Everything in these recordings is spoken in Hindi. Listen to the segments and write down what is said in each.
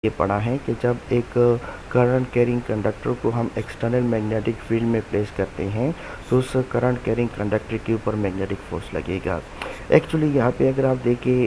ये पढ़ा है कि जब एक करंट कैरिंग कंडक्टर को हम एक्सटर्नल मैग्नेटिक फील्ड में प्लेस करते हैं तो उस करंट कैरिंग कंडक्टर के ऊपर मैग्नेटिक फोर्स लगेगा। एक्चुअली यहाँ पे अगर आप देखें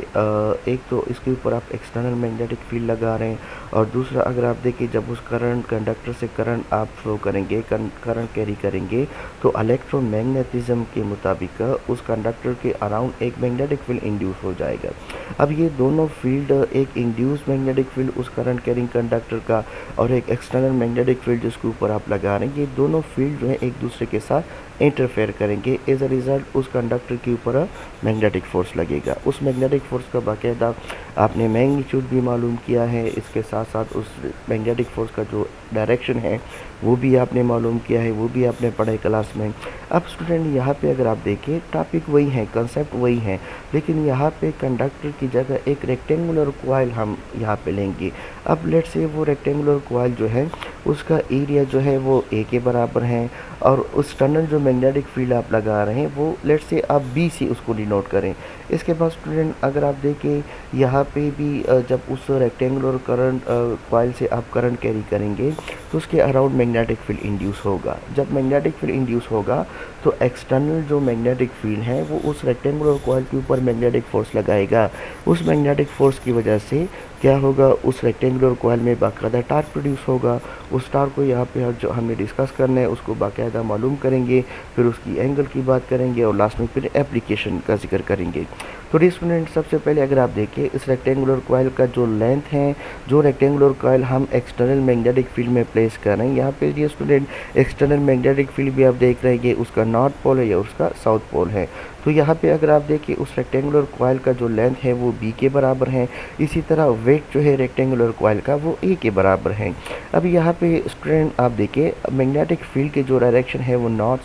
एक तो इसके ऊपर आप एक्सटर्नल मैग्नेटिक फील्ड लगा रहे हैं और दूसरा अगर आप देखें जब उस करंट कंडक्टर से करंट आप फ्लो करेंगे करंट कैरी करेंगे तो इलेक्ट्रोमैग्नेटिज्म के मुताबिक उस कंडक्टर के अराउंड एक मैग्नेटिक फील्ड इंड्यूस हो जाएगा। अब ये दोनों फील्ड एक इंड्यूस मैग्नेटिक फील्ड उस करंट कैरिंग कंडक्टर का और एक एक्सटर्नल मैग्नेटिक फील्ड जिसके ऊपर आप लगा रहे हैं, ये दोनों फील्ड जो है एक दूसरे के साथ इंटरफेयर करेंगे। एज अ रिज़ल्ट उस कंडक्टर के ऊपर मैग्नेटिक फोर्स लगेगा। उस मैग्नेटिक फोर्स का बाकायदा आपने मैग्नीट्यूड भी मालूम किया है, इसके साथ साथ उस मैग्नेटिक फोर्स का जो डायरेक्शन है वो भी आपने मालूम किया है, वो भी आपने पढ़ा है क्लास में। अब स्टूडेंट यहाँ पे अगर आप देखें टॉपिक वही है, कंसेप्ट वही है, लेकिन यहाँ पे कंडक्टर की जगह एक रेक्टेंगुलर कॉइल हम यहाँ पे लेंगे। अब लेट से वो रेक्टेंगुलर कॉइल जो है उसका एरिया जो है वो ए के बराबर है और उस टनल जो मैग्नेटिक फील्ड आप लगा रहे हैं वो लेट से आप बी से उसको डिनोट करें। इसके बाद स्टूडेंट अगर आप देखें यहाँ पे भी जब उस रेक्टेंगुलर करंट कॉइल से आप करंट कैरी करेंगे तो उसके अराउंड मैग्नेटिक फील्ड इंड्यूस होगा। जब मैग्नेटिक फील्ड इंड्यूस होगा तो एक्सटर्नल जो मैग्नेटिक फील्ड है वो उस रेक्टेंगुलर कॉइल के ऊपर मैग्नेटिक फोर्स लगाएगा। उस मैग्नेटिक फोर्स की वजह से क्या होगा, उस रेक्टेंगुलर कॉइल में बाकायदा टार्क प्रोड्यूस होगा। उस टार्क को यहाँ पे जो हमने डिस्कस करना है उसको बाकायदा मालूम करेंगे, फिर उसकी एंगल की बात करेंगे और लास्ट में फिर एप्लीकेशन का जिक्र करेंगे। तो स्टूडेंट सबसे पहले अगर आप देखें इस रेक्टेंगुलर कॉइल का जो लेंथ है, जो रेक्टेंगुलर कॉइल हम एक्सटर्नल मैग्नेटिक फील्ड में प्लेस कर रहे हैं, यहाँ पे ये स्टूडेंट एक्सटर्नल मैग्नेटिक फील्ड भी आप देख रहे हैं कि उसका नॉर्थ पोल है या उसका साउथ पोल है। तो यहाँ पे अगर आप देखिए उस रेक्टेंगुलर कॉइल का जो लेंथ है वो बी के बराबर है, इसी तरह वेट जो है रेक्टेंगुलर कॉइल का वो ए के बराबर है। अब यहाँ पे स्टूडेंट आप देखिए मैग्नेटिक फील्ड के जो डायरेक्शन है वो नॉर्थ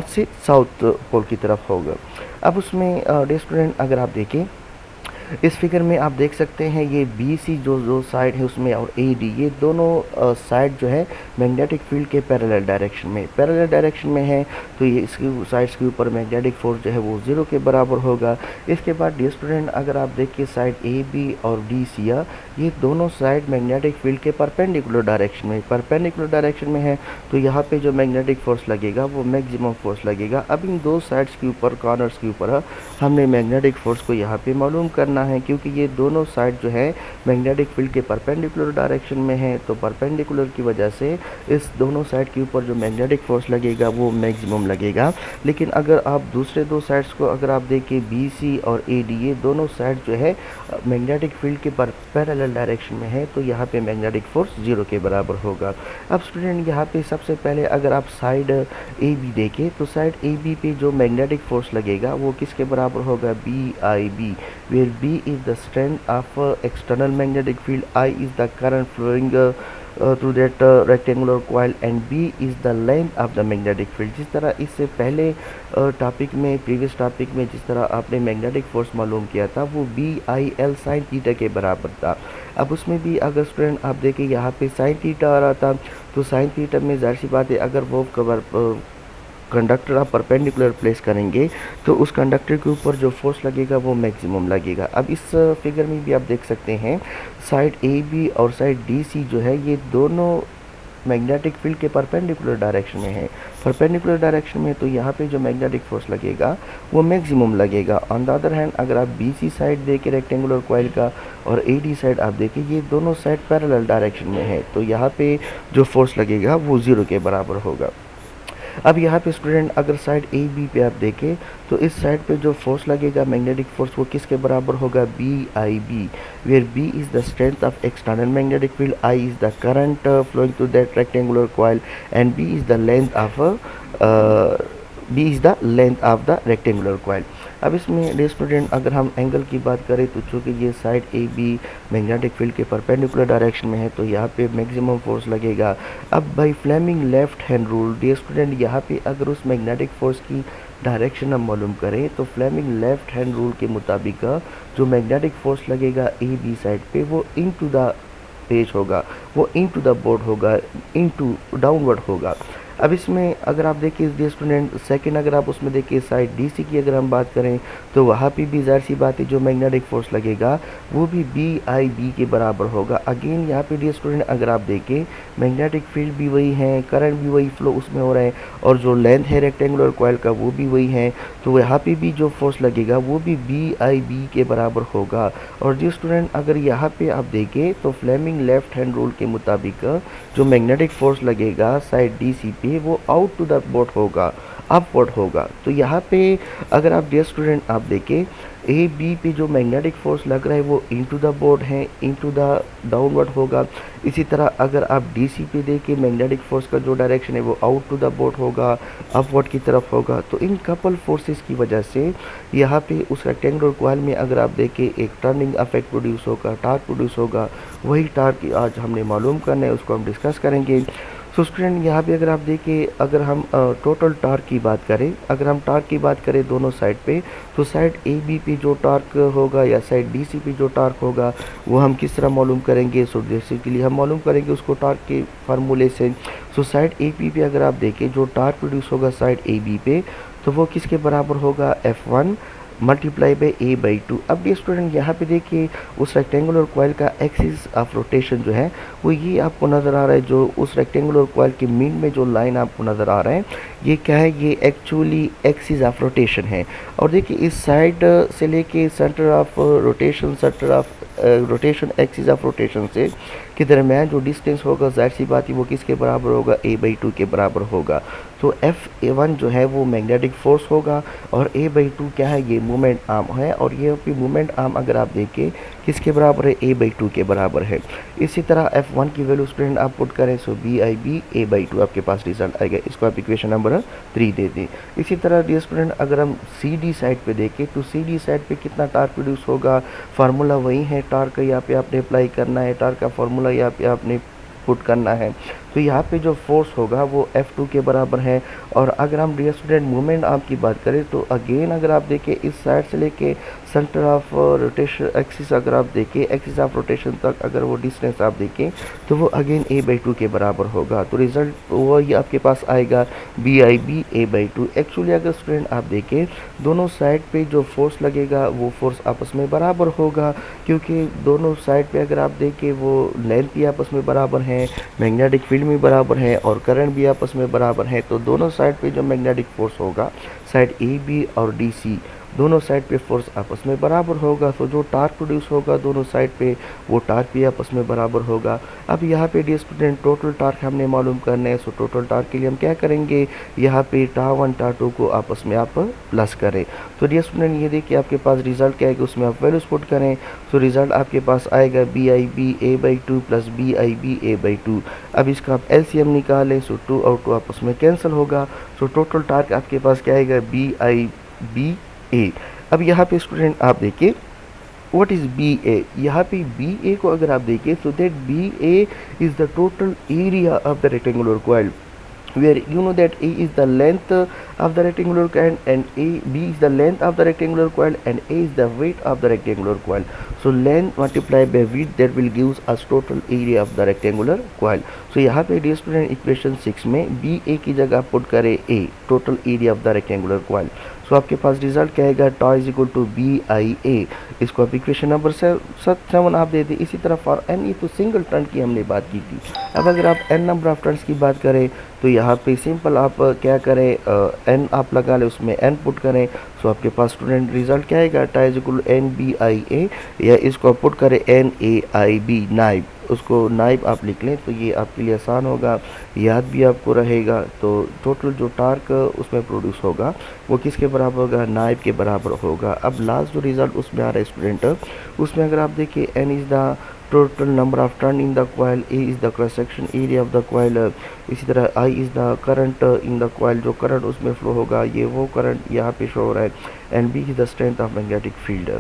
से साउथ पोल की तरफ होगा। अब उसमें स्टूडेंट अगर आप देखें इस फिगर में आप देख सकते हैं ये बी सी जो साइड है उसमें और ए डी ये दोनों साइड जो है मैग्नेटिक फील्ड के पैरेलल डायरेक्शन में है। तो ये इसकी साइड्स के ऊपर मैग्नेटिक फोर्स जो है वो 0 के बराबर होगा। इसके बाद डी स्टूडेंट अगर आप देखिए साइड ए बी और डी सी ये दोनों साइड मैग्नेटिक फील्ड के परपेंडिकुलर डायरेक्शन में है। तो यहाँ पे जो मैग्नेटिक फोर्स लगेगा वो मैक्सिमम फोर्स लगेगा। अब इन दो साइड्स के ऊपर कॉर्नर्स के ऊपर हमने मैग्नेटिक फोर्स को यहाँ पे मालूम करना है, क्योंकि ये दोनों साइड जो है मैग्नेटिक फील्ड के परपेंडिकुलर डायरेक्शन में है। तो परपेंडिकुलर की वजह से इस दोनों साइड के ऊपर जो मैग्नेटिक फोर्स लगेगा वो मैक्सिमम लगेगा। लेकिन अगर आप दूसरे दो साइड्स को अगर आप देखें बी सी और ए डी ये दोनों साइड जो है मैग्नेटिक फील्ड के पैरेलल डायरेक्शन में है, तो यहाँ पे मैग्नेटिक फोर्स 0 के बराबर होगा। अब स्टूडेंट यहाँ पे सबसे पहले अगर आप साइड ए बी देखें तो साइड ए बी पे जो मैग्नेटिक फोर्स लगेगा वो किसके बराबर होगा, B I B, where B is the strength of external magnetic field, I is the current flowing through that rectangular coil and B is the length of the magnetic field। जिस तरह इससे पहले टॉपिक में प्रीवियस टॉपिक में जिस तरह आपने मैग्नेटिक फोर्स मालूम किया था वो B I L sine theta के बराबर था। अब उसमें भी अगर स्टूडेंट आप देखें यहाँ पे साइन थीटा आ रहा था, तो साइन थीटा में जाहिर सी बात है अगर वो कंडक्टर आप परपेंडिकुलर प्लेस करेंगे तो उस कंडक्टर के ऊपर जो फोर्स लगेगा वो मैक्सिमम लगेगा। अब इस फिगर में भी आप देख सकते हैं साइड ए बी और साइड डी सी जो है ये दोनों मैग्नेटिक फील्ड के परपेंडिकुलर डायरेक्शन में है। परपेंडिकुलर डायरेक्शन में तो यहाँ पे जो मैग्नेटिक फोर्स लगेगा वो मैक्सिमम लगेगा। ऑन द अदर हैंड अगर आप बी सी साइड देखें रेक्टेंगुलर कॉइल का और ए डी साइड आप देखें ये दोनों साइड पैरेलल डायरेक्शन में है, तो यहाँ पे जो फोर्स लगेगा वो 0 के बराबर होगा। अब यहाँ पे स्टूडेंट अगर साइड ए बी पे आप देखें तो इस साइड पे जो फोर्स लगेगा मैग्नेटिक फोर्स वो किसके बराबर होगा, B I B, where B is the strength of external magnetic field, I is the current flowing through that rectangular coil and B is the length of the rectangular coil. अब इसमें स्टूडेंट अगर हम एंगल की बात करें तो चूँकि ये side A B magnetic field के परपेंडिकुलर डायरेक्शन में है तो यहाँ पे मैक्सिमम फोर्स लगेगा। अब by Fleming left hand rule the student यहाँ पे अगर उस मैग्नेटिक फोर्स की डायरेक्शन हम मालूम करें तो फ्लेमिंग लेफ्ट हैंड रूल के मुताबिक जो मैग्नेटिक फोर्स लगेगा ए बी साइड पे वो इनटू द पेज होगा, वो इनटू द बोर्ड होगा, इनटू डाउनवर्ड होगा। अब इसमें अगर आप देखिए डियर स्टूडेंट सेकंड अगर आप उसमें देखिए साइड डीसी की अगर हम बात करें तो वहाँ पे भी ज़ाहिर सी बात है जो मैग्नेटिक फोर्स लगेगा वो भी बी आई बी के बराबर होगा। अगेन यहाँ पे डियर स्टूडेंट अगर आप देखें मैग्नेटिक फील्ड भी वही है, करंट भी वही फ्लो उसमें हो रहा है और जो लेंथ है रेक्टेंगुलर कॉइल का वो भी वही है, तो यहाँ पे भी जो फोर्स लगेगा वो भी बी आई बी के बराबर होगा। और डियर स्टूडेंट अगर यहाँ पे आप देखें तो फ्लेमिंग लेफ्ट हैंड रूल के मुताबिक जो मैग्नेटिक फोर्स लगेगा साइड डी सी पे वो आउट टू द बोर्ड होगा, अपवर्ड होगा। तो यहाँ पे अगर आप डियर स्टूडेंट आप देखें ए बी पे जो मैग्नेटिक फोर्स लग रहा है वो इनटू द बोर्ड है, इनटू द डाउनवर्ड होगा। इसी तरह अगर आप डी सी पे देखें मैग्नेटिक फोर्स का जो डायरेक्शन है वो आउट टू द बोर्ड होगा, अपवर्ड की तरफ होगा। तो इन कपल फोर्सेस की वजह से यहाँ पे उस रेक्टेंगुलर कॉइल में अगर आप देखें एक टर्निंग इफेक्ट प्रोड्यूस होगा, टार्क प्रोड्यूस होगा। वही टार्क आज हमने मालूम करना है, उसको हम डिस्कस करेंगे। तो स्टूडेंट यहाँ पे अगर आप देखें अगर हम टोटल टार्क की बात करें, अगर हम टार्क की बात करें दोनों साइड पे, तो साइड ए बी पे जो टार्क होगा या साइड डी सी पे जो टार्क होगा वो हम किस तरह मालूम करेंगे। सो बेसिकली हम मालूम करेंगे उसको टार्क के फार्मूले से। सो साइड ए बी पे अगर आप देखें जो टार्क प्रोड्यूस होगा साइड ए बी पे तो वो किसके बराबर होगा, F1 multiply by A by two. अब ये स्टूडेंट यहाँ पे देखिए उस रेक्टेंगुलर कॉइल का एक्सिस ऑफ रोटेशन जो है वो ये आपको नज़र आ रहा है। जो उस रेक्टेंगुलर कॉइल के मीन में जो लाइन आपको नज़र आ रहा है ये क्या है, ये एक्चुअली एक्सिस ऑफ रोटेशन है। और देखिए इस साइड से लेके centre of rotation, centre of rotation, axis of rotation से के दरमियान जो डिस्टेंस होगा जाहिर सी बात है वो किसके बराबर होगा, ए बाई टू के बराबर होगा। तो F1 जो है वो मैग्नेटिक फोर्स होगा और ए बाई टू क्या है, ये मोमेंट आर्म है। और ये भी मोमेंट आर्म अगर आप देखें किसके बराबर है, ए बाई टू के बराबर है। इसी तरह F1 की वैल्यू स्टूडेंट आप पुट करें so B I B A by two आपके पास रिजल्ट आएगा। इसको आप इक्वेशन नंबर 3 दे दें। इसी तरह डियर स्टूडेंट अगर हम सी डी साइड पे देखें तो सी डी साइड पे कितना टार्क प्रोड्यूस होगा, फार्मूला वही है, टार्क का यहाँ पे आपने अप्लाई करना है, टार्क का फार्मूला यहाँ पे आपने पुट करना है। तो यहाँ पे जो फोर्स होगा वो F2 के बराबर है। और अगर हम डियर स्टूडेंट मोमेंट आर्म की बात करें तो अगेन अगर आप देखें इस साइड से लेके सेंटर ऑफ रोटेशन एक्सिस अगर आप देखें एक्सिस ऑफ रोटेशन तक अगर वो डिस्टेंस आप देखें तो वो अगेन ए बाई टू के बराबर होगा। तो रिजल्ट वही आपके पास आएगा B I B A by two. Actually अगर स्टूडेंट आप देखें दोनों साइड पे जो फोर्स लगेगा वो फोर्स आपस में बराबर होगा, क्योंकि दोनों साइड पे अगर आप देखें वो लेंथ भी आपस में बराबर है, मैग्नेटिक फील्ड भी बराबर है और करंट भी आपस में बराबर है। तो दोनों साइड पे जो मैग्नेटिक फोर्स होगा साइड ए बी और डी सी दोनों साइड पे फोर्स आपस में बराबर होगा। तो जो टार्क प्रोड्यूस होगा दोनों साइड पे वो टार्क भी आपस में बराबर होगा। अब यहाँ पे डियर स्टूडेंट टोटल टार्क हमने मालूम करना है। सो टोटल टार्क के लिए हम क्या करेंगे, यहाँ पे टा1 टा2 को आपस में आप प्लस करें। तो डियर स्टूडेंट ये देखिए आपके पास रिजल्ट क्या है कि उसमें आप वैल्यूज पुट करें। सो रिजल्ट आपके पास आएगा B I B A by two plus B I B A by two. अब इसका आप एलसीएम निकालें सो 2 और 2 आपस में कैंसिल होगा। सो टोटल टार्क आपके पास क्या आएगा, बी आई बी ए। अब यहाँ पे स्टूडेंट आप देखिए व्हाट इज बी ए, यहाँ पे बी ए को अगर आप देखें so that B A is the total area of the rectangular coil, where you know that A is the length of the rectangular coil and B is the length of the rectangular coil and A is the weight of the rectangular coil. So length multiplied by width that will gives us total area of the rectangular coil. So यहाँ पे डियर स्टूडेंट इक्वेशन 6 में बी ए की जगह पुट करें A total area of the rectangular coil. So आपके पास रिजल्ट क्या आएगा, tau is equal to B I A. इसको आप इक्वेशन नंबर 7 आप दे दें। इसी तरह फॉर एन, ये तो सिंगल टर्न की हमने बात की थी। अब अगर आप एन नंबर ऑफ टर्न्स की बात करें तो यहाँ पे सिंपल आप क्या करें, एन आप लगा लें उसमें एन पुट करें। सो आपके पास स्टूडेंट रिजल्ट क्या आएगा, tau is equal to N B I A, या इसको आप पुट करें एन ए आई बी नाइब, उसको नाइब आप लिख लें तो ये आपके लिए आसान होगा, याद भी आपको रहेगा। तो टोटल जो टार्क उसमें प्रोड्यूस होगा वो किसके बराबर होगा, नाइब के बराबर होगा। अब लास्ट जो रिज़ल्ट उसमें आ रहा है स्टूडेंट, उसमें अगर आप देखिए N is the total number of turn in the coil, A is the cross section area of the coil, इसी तरह I is the current in the coil, जो करंट उसमें फ्लो होगा ये वो करंट यहाँ पे शो हो रहा है, and B is the strength of magnetic field.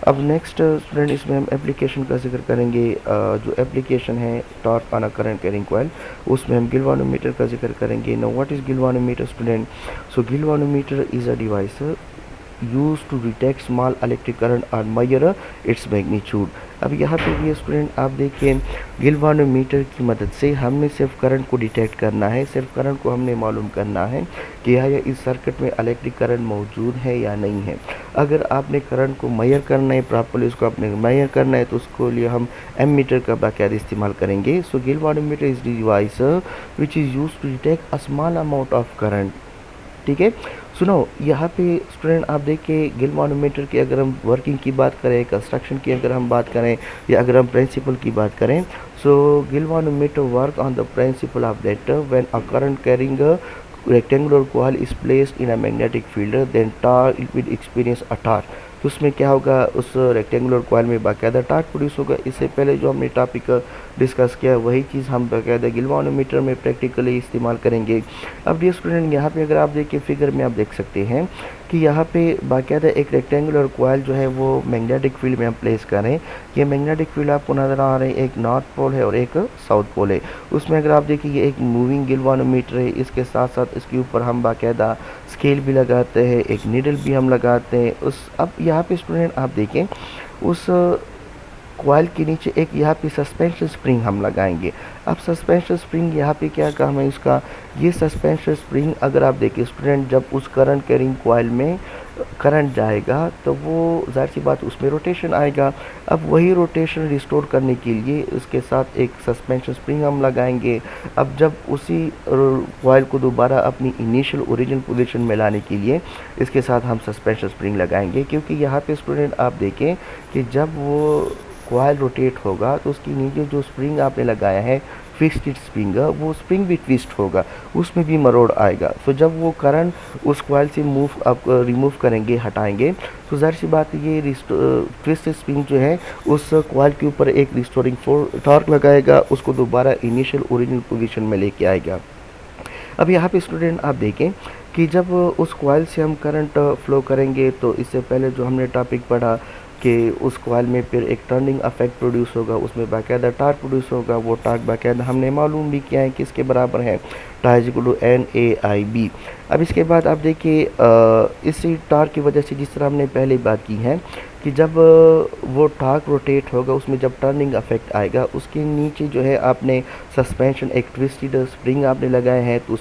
अब नेक्स्ट स्टूडेंट इसमें हम एप्लीकेशन का जिक्र करेंगे। जो एप्लीकेशन है torque on a current carrying coil, उसमें हम गिलवानोमीटर का जिक्र करेंगे। Now what is galvanometer student, so galvanometer is a device use to detect small electric current और मेजर इट्स मैग्नीट्यूड। अब यहाँ पे भी स्टूडेंट आप देखिए गिल्वानोमीटर की मदद से हमने सिर्फ करंट को डिटेक्ट करना है, सिर्फ करंट को हमने मालूम करना है कि या इस सर्किट में इलेक्ट्रिक करंट मौजूद है या नहीं है। अगर आपने करंट को मेजर करना है प्रॉपर्ली, उसको आपने मेजर करना है तो उसको लिए हम एमीटर का बाकायदा इस्तेमाल करेंगे। So galvanometer is device which is use to detect a small amount of current. ठीक है, सुनो यहाँ पे स्टूडेंट आप देखिए गिल्वानोमीटर की अगर हम वर्किंग की बात करें, कंस्ट्रक्शन की अगर हम बात करें या अगर हम प्रिंसिपल की बात करें, so galvanometer work on the principle of that when a current carrying a rectangular coil is placed in a magnetic field then torque it will experience a torque। तो उसमें क्या होगा, उस रेक्टेंगुलर कॉइल में बाकायदा टार्क प्रोड्यूस होगा। इससे पहले जो हमने टॉपिक डिस्कस किया वही चीज़ हम बाकायदा गिल्वानोमीटर में प्रैक्टिकली इस्तेमाल करेंगे। अब ये स्टूडेंट यहाँ पे अगर आप देखिए फिगर में आप देख सकते हैं कि यहाँ पे बाकायदा एक रेक्टेंगुलर कॉइल जो है वो मैग्नेटिक फील्ड में हम प्लेस करें। ये मैग्नेटिक फील्ड आपको नज़र आ रहे हैं, एक नॉर्थ पोल है और एक साउथ पोल है। उसमें अगर आप देखिए ये एक मूविंग गिल्वानोमीटर है, इसके साथ साथ इसके ऊपर हम बाकायदा स्केल भी लगाते हैं, एक नीडल भी हम लगाते हैं। अब यहाँ पे स्टूडेंट आप देखें उस कॉइल के नीचे एक यहाँ पे सस्पेंशन स्प्रिंग हम लगाएंगे। अब सस्पेंशन स्प्रिंग यहाँ पे क्या काम है इसका, ये सस्पेंशन स्प्रिंग अगर आप देखिए स्टूडेंट जब उस करंट कैरिंग कॉइल में करंट जाएगा तो वो ज़ाहिर सी बात उसमें रोटेशन आएगा। अब वही रोटेशन रिस्टोर करने के लिए इसके साथ एक सस्पेंशन स्प्रिंग हम लगाएंगे। अब जब उसी कॉइल को दोबारा अपनी इनिशियल ओरिजिनल पोजीशन में लाने के लिए इसके साथ हम सस्पेंशन स्प्रिंग लगाएंगे, क्योंकि यहाँ पे स्टूडेंट आप देखें कि जब वो कॉइल रोटेट होगा तो उसकी नीचे जो स्प्रिंग आपने लगाया है फिक्स्ड स्प्रिंग, वो स्प्रिंग भी ट्विस्ट होगा, उसमें भी मरोड़ आएगा। तो जब वो करंट उस कॉइल से आप रिमूव करेंगे, हटाएंगे, तो ज़ाहिर सी बात ये ट्विस्ट स्प्रिंग जो है उस कॉइल के ऊपर एक रिस्टोरिंग टॉर्क लगाएगा, उसको दोबारा इनिशियल ओरिजिनल पोजीशन में लेके आएगा। अब यहाँ पे स्टूडेंट आप देखें कि जब उस कॉइल से हम करंट फ्लो करेंगे तो इससे पहले जो हमने टॉपिक पढ़ा कि उस कॉइल में फिर एक टर्निंग इफेक्ट प्रोड्यूस होगा, उसमें बाकायदा टार्क प्रोड्यूस होगा। वो टार्क बाकायदा हमने मालूम भी किया है किसके बराबर है, NAIB। अब इसके बाद आप देखिए इसी टार्क की वजह से जिस तरह हमने पहले बात की है कि जब वो टार्क रोटेट होगा उसमें जब टर्निंग इफेक्ट आएगा उसके नीचे जो है आपने सस्पेंशन एक ट्विस्टेड स्प्रिंग आपने लगाए हैं, तो उस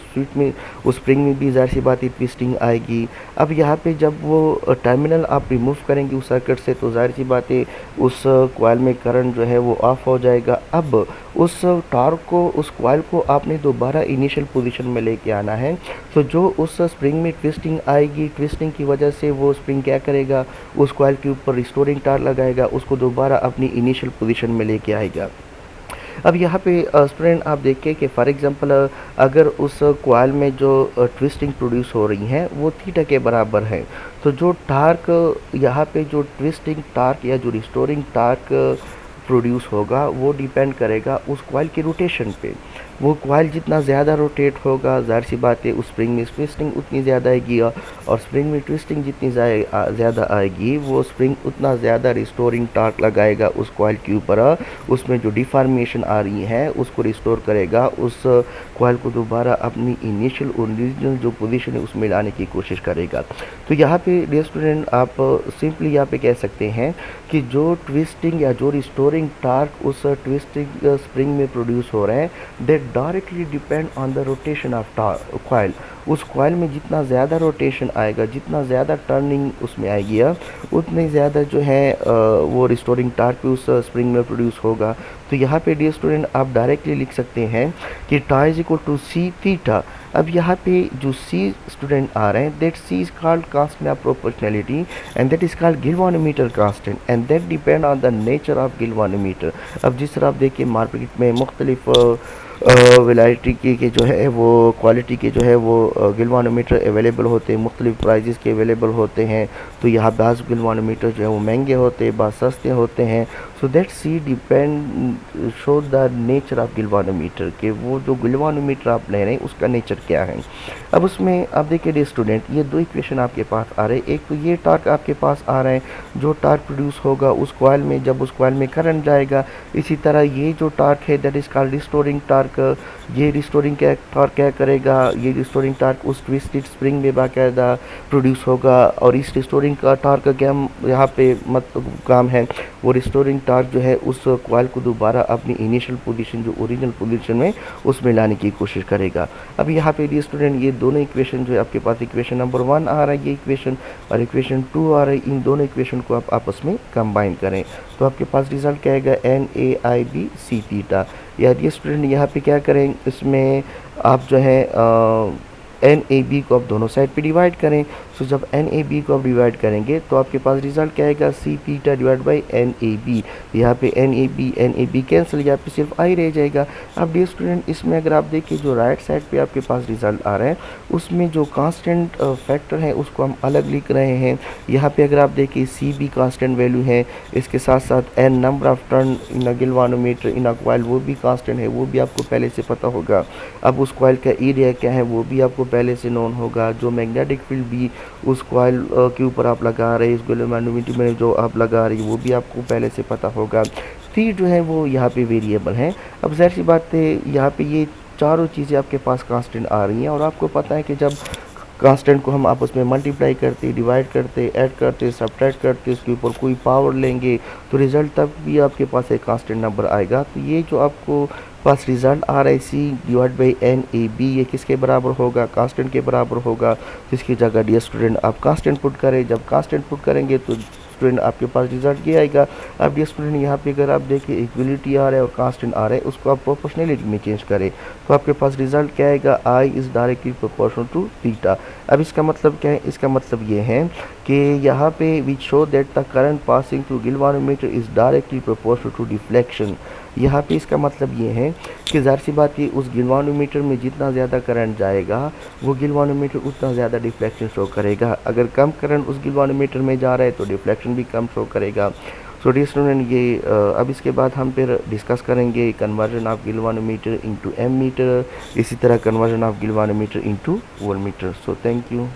स्प्रिंग में भी ज़ाहिर सी बात है ट्विस्टिंग आएगी। अब यहाँ पे जब वो टर्मिनल आप रिमूव करेंगे उस सर्किट से तो ज़ाहिर सी बात है उस कॉइल में करंट जो है वो ऑफ हो जाएगा। अब उस टार्क को, उस कॉइल को आपने दोबारा इनिशियल पोजीशन में लेके आना है। तो जो उस स्प्रिंग में ट्विस्टिंग आएगी, ट्विस्टिंग की वजह से वो स्प्रिंग क्या करेगा, उस कॉइल के ऊपर रिस्टोरिंग टार्क लगाएगा, उसको दोबारा अपनी इनिशियल पोजीशन में लेके आएगा। अब यहाँ पे स्टूडेंट आप देखिए कि फॉर एग्जांपल अगर उस कॉइल में जो ट्विस्टिंग प्रोड्यूस हो रही हैं वो थीटा के बराबर है, तो जो टार्क यहाँ पे जो ट्विस्टिंग टार्क या जो रिस्टोरिंग टार्क प्रोड्यूस होगा वो डिपेंड करेगा उस कॉइल की रोटेशन पे। वो कॉइल जितना ज़्यादा रोटेट होगा ज़ाहिर सी बात है उस स्प्रिंग में ट्विस्टिंग उतनी ज़्यादा आएगी, और स्प्रिंग में ट्विस्टिंग जितनी ज़्यादा आएगी वो स्प्रिंग उतना ज़्यादा रिस्टोरिंग टार्क लगाएगा उस कॉइल के ऊपर। उसमें जो डिफॉर्मेशन आ रही है उसको रिस्टोर करेगा, उस कॉइल को दोबारा अपनी इनिशियल ओरिजिनल जो पोजीशन है उसमें लाने की कोशिश करेगा। तो यहाँ पे डियर स्टूडेंट आप सिंपली यहाँ पे कह सकते हैं कि जो ट्विस्टिंग या जो रिस्टोरिंग टार्क उस ट्विस्टिंग स्प्रिंग में प्रोड्यूस हो रहे हैं दे directly depend on the rotation of coil. उस कॉइल में जितना ज़्यादा रोटेशन आएगा, जितना ज़्यादा टर्निंग उसमें आएगी उतनी ज़्यादा जो है वो रिस्टोरिंग टार्क भी उस स्प्रिंग में प्रोड्यूस होगा। तो यहाँ पे डियर स्टूडेंट आप डायरेक्टली लिख सकते हैं कि tau is equal to C theta. अब यहाँ पे जो सी स्टूडेंट आ रहे हैं that C is called constant of proportionality and that is called galvanometer constant and that depend on the nature of galvanometer. अब जिस तरह आप देखिए मार्केट में मुख्तलिफ वैरायटी के जो है वो क्वालिटी के जो है वो गिल्वानोमीटर अवेलेबल होते हैं, मुख्तलिफ प्राइजेस के अवेलेबल होते हैं। तो यहाँ बाज़ गिल्वानोमीटर जो है वो महंगे होते हैं, बाज़ सस्ते होते हैं। So that C depends on the nature of galvanometer के वो जो गिल्वानोमीटर आप ले रहे हैं उसका नेचर क्या है। अब उसमें आप देखिए डियर स्टूडेंट ये दो इक्वेशन आपके पास आ रहे हैं, एक तो ये टार्क आपके पास आ रहा है जो टार्क प्रोड्यूस होगा उस कॉइल में जब उस कॉइल में करंट जाएगा, इसी तरह ये जो टार्क है that is called restoring torque torque, ये रिस्टोरिंग क्या टार्क क्या करेगा, ये रिस्टोरिंग टार्क उस ट्विस्टेड स्प्रिंग में बाकायदा प्रोड्यूस होगा। और इस रिस्टोरिंग का टार्क का क्या यहाँ पे मतलब काम है, वो रिस्टोरिंग टार्क जो है उस कॉइल को दोबारा अपनी इनिशियल पोजीशन जो ओरिजिनल पोजीशन में उसमें लाने की कोशिश करेगा। अब यहाँ पे डियर स्टूडेंट ये दोनों इक्वेशन जो है आपके पास इक्वेशन नंबर 1 आ रहा है ये इक्वेशन, और इक्वेशन 2 आ रहा है, इन दोनों इक्वेशन को आप आपस में कंबाइन करें तो आपके पास रिजल्ट क्या आएगा, NAIB थीटा। या डियर स्टूडेंट यहाँ पे क्या करें, इसमें आप जो है NAB को आप दोनों साइड पे डिवाइड करें। सो जब NAB को आप डिवाइड करेंगे तो आपके पास रिजल्ट क्या आएगा, C theta divide by NAB। यहाँ पे NAB कैंसिल, यहाँ पे सिर्फ I रह जाएगा। अब डियर स्टूडेंट इसमें अगर आप देखिए जो राइट साइड पे आपके पास रिजल्ट आ रहा है उसमें जो कांस्टेंट फैक्टर है उसको हम अलग लिख रहे हैं। यहाँ पे अगर आप देखिए C भी कांस्टेंट वैल्यू है, इसके साथ साथ N number of turn in a galvanometer in a coil वो भी कांस्टेंट है, वो भी आपको पहले से पता होगा। अब उस कॉइल का एरिया क्या है वो भी आपको पहले से नोन होगा। जो मैग्नेटिक फील्ड भी उस कॉइल के ऊपर आप लगा रहे हैं, इस गैल्वेनोमीटर में जो आप लगा रही है वो भी आपको पहले से पता होगा। थी जो है वो यहाँ पे वेरिएबल है। अब ज़ाहिर सी बात है यहाँ पे ये चारों चीज़ें आपके पास कांस्टेंट आ रही हैं, और आपको पता है कि जब कांस्टेंट को हम आपस में मल्टीप्लाई करते, डिवाइड करते, ऐड करते, सब्ट्रैक्ट करते, उसके ऊपर कोई पावर लेंगे तो रिज़ल्ट तब भी आपके पास एक कांस्टेंट नंबर आएगा। तो ये जो आपको पास रिज़ल्ट आ रहा है C डिवाइड बाई NAB, ये किसके बराबर होगा, कांस्टेंट के बराबर होगा। जिसकी जगह डियर स्टूडेंट आप कांस्टेंट पुट करें, जब कांस्टेंट पुट करेंगे तो स्टूडेंट आपके पास रिजल्ट ये आएगा। अब डियर स्टूडेंट यहाँ पे अगर आप देखिए इक्वलिटी आ रहा है और कांस्टेंट आ रहा है, उसको आप प्रोपोर्शनलिटी में चेंज करें तो आपके पास रिजल्ट क्या आएगा, I is directly proportional to theta. अब इसका मतलब क्या है, इसका मतलब ये है कि यहाँ पे which show that the current passing through galvanometer is directly proportional to deflection. यहाँ पे इसका मतलब ये है कि ज़ाहिर सी बात है उस गिलवानोमीटर में जितना ज़्यादा करंट जाएगा वो गिलवानोमीटर उतना ज़्यादा डिफ्लेक्शन शो करेगा। अगर कम करंट उस गिलवानोमीटर में जा रहा है तो डिफ्लेक्शन भी कम शो करेगा। सो डियर स्टूडेंट ये अब इसके बाद हम फिर डिस्कस करेंगे conversion of galvanometer into ammeter, इसी तरह conversion of galvanometer into voltmeter. So thank you.